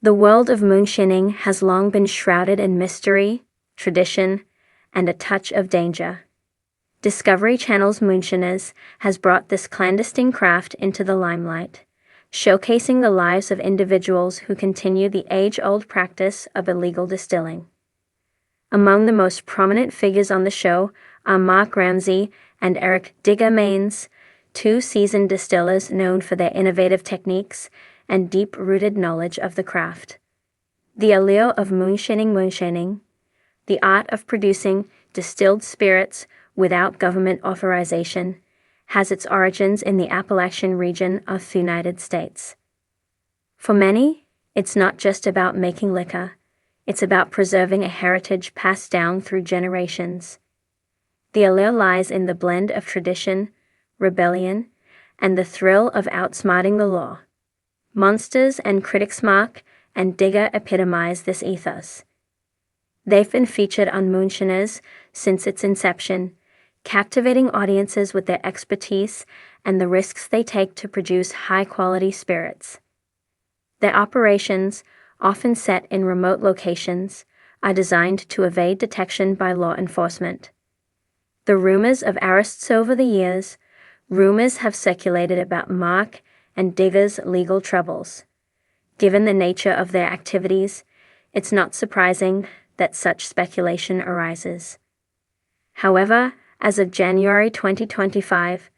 The world of moonshining has long been shrouded in mystery, tradition, and a touch of danger. Discovery Channel's Moonshiners has brought this clandestine craft into the limelight, showcasing the lives of individuals who continue the age-old practice of illegal distilling. Among the most prominent figures on the show are Mark Ramsey and Eric Digger Maines, two seasoned distillers known for their innovative techniques and deep-rooted knowledge of the craft. The allure of moonshining, the art of producing distilled spirits without government authorization, has its origins in the Appalachian region of the United States. For many, it's not just about making liquor, it's about preserving a heritage passed down through generations. The allure lies in the blend of tradition, rebellion, and the thrill of outsmarting the law. Monsters and critics Mark and Digger epitomize this ethos. They've been featured on Moonshiners since its inception, captivating audiences with their expertise and the risks they take to produce high-quality spirits. Their operations, often set in remote locations, are designed to evade detection by law enforcement. The rumors of arrests over the years, rumors have circulated about Mark and Digger's legal troubles. Given the nature of their activities, it's not surprising that such speculation arises. However, as of January 2025,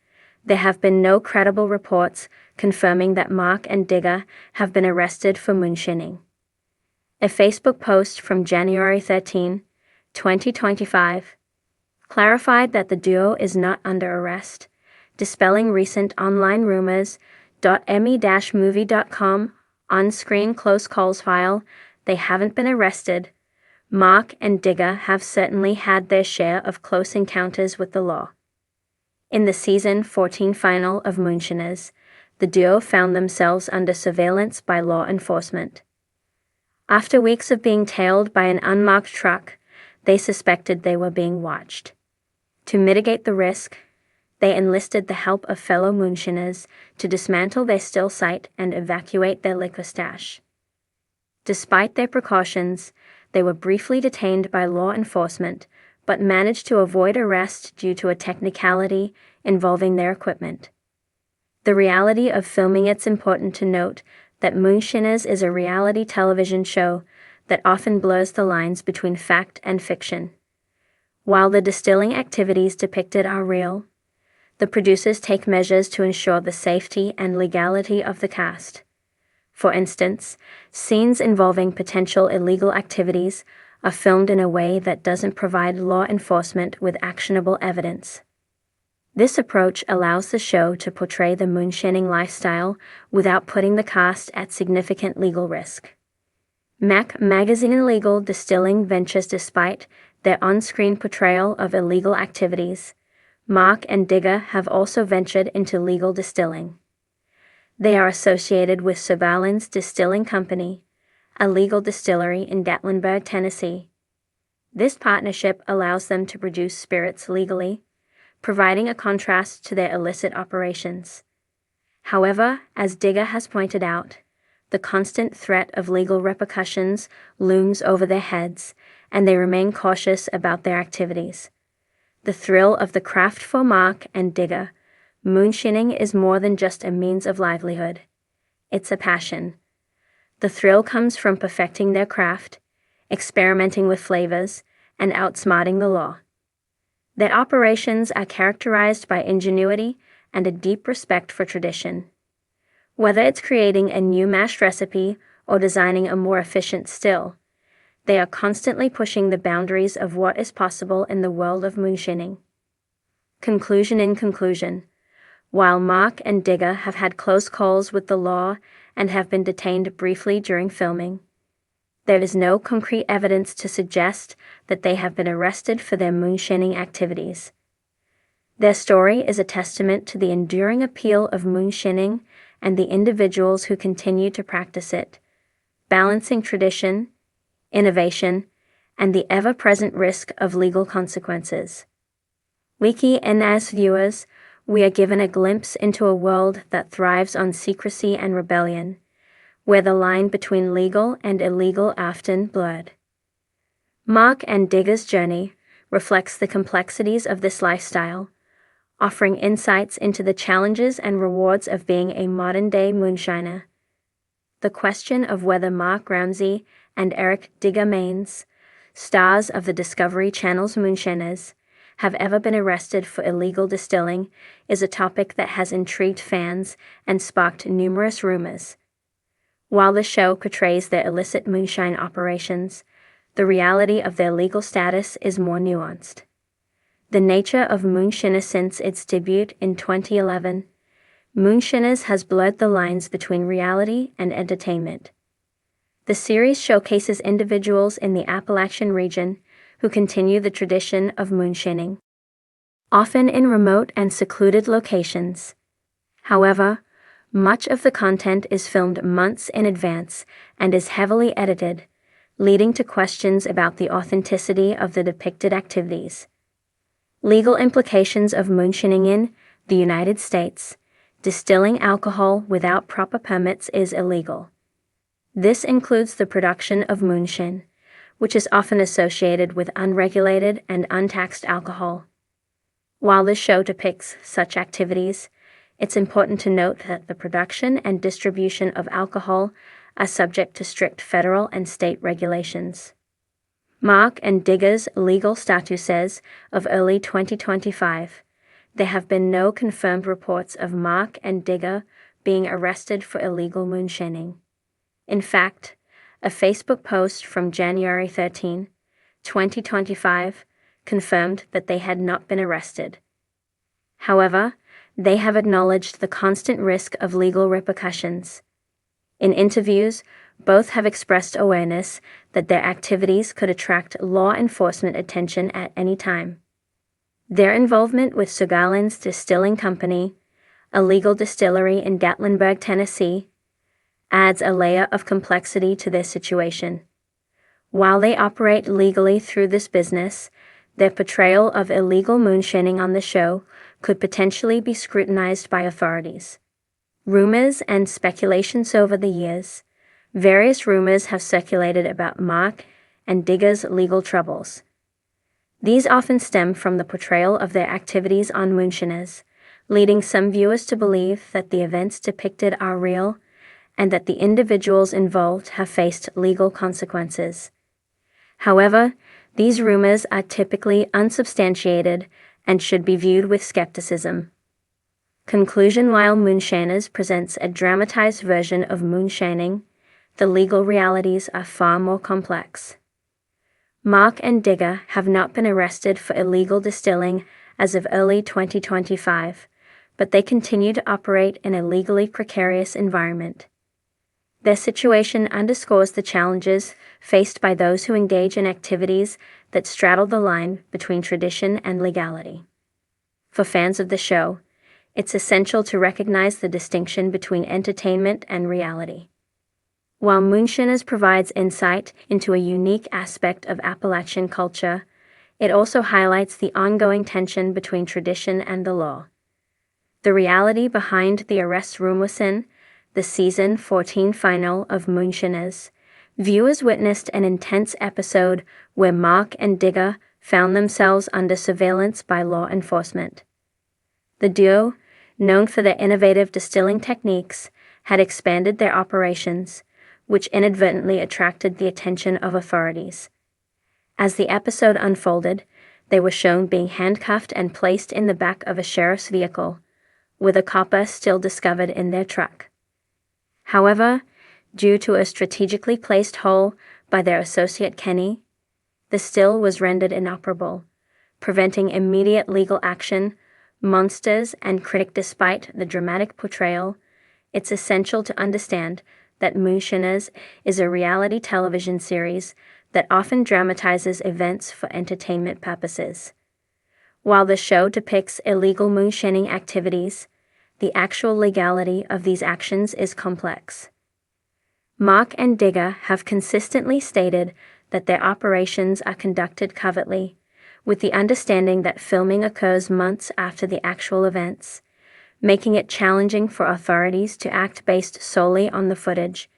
there have been no credible reports confirming that Mark and Digger have been arrested for moonshining. A Facebook post from January 13, 2025, clarified that the duo is not under arrest, dispelling recent online rumors. Me-movie.com on-screen close calls file, they haven't been arrested. Mark and Digger have certainly had their share of close encounters with the law. In the season 14 final of Moonshiners, the duo found themselves under surveillance by law enforcement. After weeks of being tailed by an unmarked truck, they suspected they were being watched. To mitigate the risk, they enlisted the help of fellow moonshiners to dismantle their still site and evacuate their liquor stash. Despite their precautions, they were briefly detained by law enforcement, but managed to avoid arrest due to a technicality involving their equipment. The reality of filming. It's important to note that Moonshiners is a reality television show that often blurs the lines between fact and fiction. While the distilling activities depicted are real, the producers take measures to ensure the safety and legality of the cast. For instance, scenes involving potential illegal activities are filmed in a way that doesn't provide law enforcement with actionable evidence. This approach allows the show to portray the moonshining lifestyle without putting the cast at significant legal risk. Mac Magazine illegal distilling ventures. Despite their on-screen portrayal of illegal activities, Mark and Digger have also ventured into legal distilling. They are associated with Surveillance Distilling Company, a legal distillery in Gatlinburg, Tennessee. This partnership allows them to produce spirits legally, providing a contrast to their illicit operations. However, as Digger has pointed out, the constant threat of legal repercussions looms over their heads, and they remain cautious about their activities. The thrill of the craft. For Mark and Digger, moonshining is more than just a means of livelihood. It's a passion. The thrill comes from perfecting their craft, experimenting with flavors, and outsmarting the law. Their operations are characterized by ingenuity and a deep respect for tradition. Whether it's creating a new mashed recipe or designing a more efficient still, they are constantly pushing the boundaries of what is possible in the world of moonshining. Conclusion. In conclusion, while Mark and Digger have had close calls with the law and have been detained briefly during filming, there is no concrete evidence to suggest that they have been arrested for their moonshining activities. Their story is a testament to the enduring appeal of moonshining and the individuals who continue to practice it, balancing tradition, innovation, and the ever-present risk of legal consequences. And as viewers, we are given a glimpse into a world that thrives on secrecy and rebellion, where the line between legal and illegal often blurred. Mark and Digger's journey reflects the complexities of this lifestyle, offering insights into the challenges and rewards of being a modern-day moonshiner. The question of whether Mark Ramsey and Eric Digger Maines, stars of the Discovery Channel's Moonshiners, have ever been arrested for illegal distilling is a topic that has intrigued fans and sparked numerous rumors. While the show portrays their illicit moonshine operations, the reality of their legal status is more nuanced. The nature of Moonshiner since its debut in 2011, Moonshiners has blurred the lines between reality and entertainment. The series showcases individuals in the Appalachian region who continue the tradition of moonshining, often in remote and secluded locations. However, much of the content is filmed months in advance and is heavily edited, leading to questions about the authenticity of the depicted activities. Legal implications of moonshining in the United States. Distilling alcohol without proper permits is illegal. This includes the production of moonshine, which is often associated with unregulated and untaxed alcohol. While the show depicts such activities, it's important to note that the production and distribution of alcohol are subject to strict federal and state regulations. Mark and Digger's legal status says of early 2025, there have been no confirmed reports of Mark and Digger being arrested for illegal moonshining. In fact, a Facebook post from January 13, 2025, confirmed that they had not been arrested. However, they have acknowledged the constant risk of legal repercussions. In interviews, both have expressed awareness that their activities could attract law enforcement attention at any time. Their involvement with Sugarland's Distilling Company, a legal distillery in Gatlinburg, Tennessee, adds a layer of complexity to their situation. While they operate legally through this business, their portrayal of illegal moonshining on the show could potentially be scrutinized by authorities. Rumors and speculations over the years. Various rumors have circulated about Mark and Digger's legal troubles. These often stem from the portrayal of their activities on Moonshiners, leading some viewers to believe that the events depicted are real and that the individuals involved have faced legal consequences. However, these rumors are typically unsubstantiated and should be viewed with skepticism. Conclusion: while Moonshiners presents a dramatized version of moonshining, the legal realities are far more complex. Mark and Digger have not been arrested for illegal distilling as of early 2025, but they continue to operate in a legally precarious environment. Their situation underscores the challenges faced by those who engage in activities that straddle the line between tradition and legality. For fans of the show, it's essential to recognize the distinction between entertainment and reality. While Moonshiners provides insight into a unique aspect of Appalachian culture, it also highlights the ongoing tension between tradition and the law. The reality behind the arrest rumors in the season 14 final of Moonshiners, viewers witnessed an intense episode where Mark and Digger found themselves under surveillance by law enforcement. The duo, known for their innovative distilling techniques, had expanded their operations, which inadvertently attracted the attention of authorities. As the episode unfolded, they were shown being handcuffed and placed in the back of a sheriff's vehicle, with a copper still discovered in their truck. However, due to a strategically placed hole by their associate Kenny, the still was rendered inoperable, preventing immediate legal action. Monsters and critic. Despite the dramatic portrayal, it's essential to understand that Moonshiners is a reality television series that often dramatizes events for entertainment purposes. While the show depicts illegal moonshining activities, the actual legality of these actions is complex. Mark and Digger have consistently stated that their operations are conducted covertly, with the understanding that filming occurs months after the actual events, making it challenging for authorities to act based solely on the footage.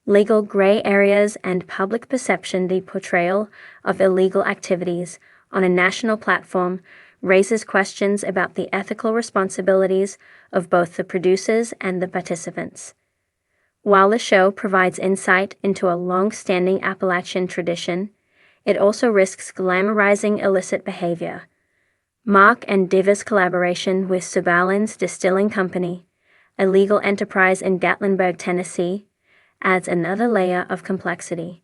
Legal gray areas and public perception. The portrayal of illegal activities on a national platform raises questions about the ethical responsibilities of both the producers and the participants. While the show provides insight into a long-standing Appalachian tradition, it also risks glamorizing illicit behavior. Mark and Diva's collaboration with Subalin's Distilling Company, a legal enterprise in Gatlinburg, Tennessee, adds another layer of complexity.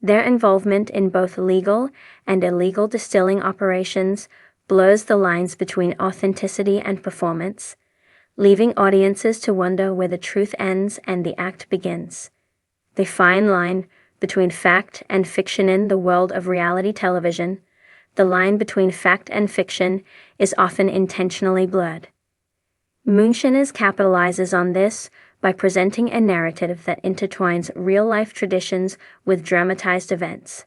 Their involvement in both legal and illegal distilling operations blurs the lines between authenticity and performance, leaving audiences to wonder where the truth ends and the act begins. The fine line between fact and fiction. In the world of reality television, the line between fact and fiction is often intentionally blurred. Moonshine capitalizes on this by presenting a narrative that intertwines real-life traditions with dramatized events.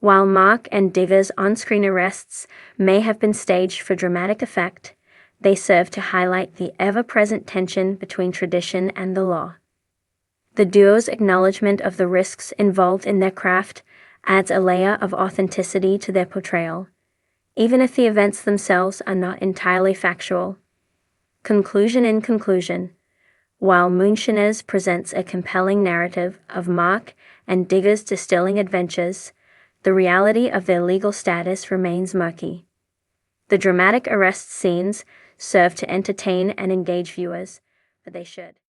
While Mark and Diva's on-screen arrests may have been staged for dramatic effect, they serve to highlight the ever-present tension between tradition and the law. The duo's acknowledgement of the risks involved in their craft adds a layer of authenticity to their portrayal, even if the events themselves are not entirely factual. Conclusion. In conclusion, while Moonshiners presents a compelling narrative of Mark and Digger's distilling adventures, the reality of their legal status remains murky. The dramatic arrest scenes serve to entertain and engage viewers, but they should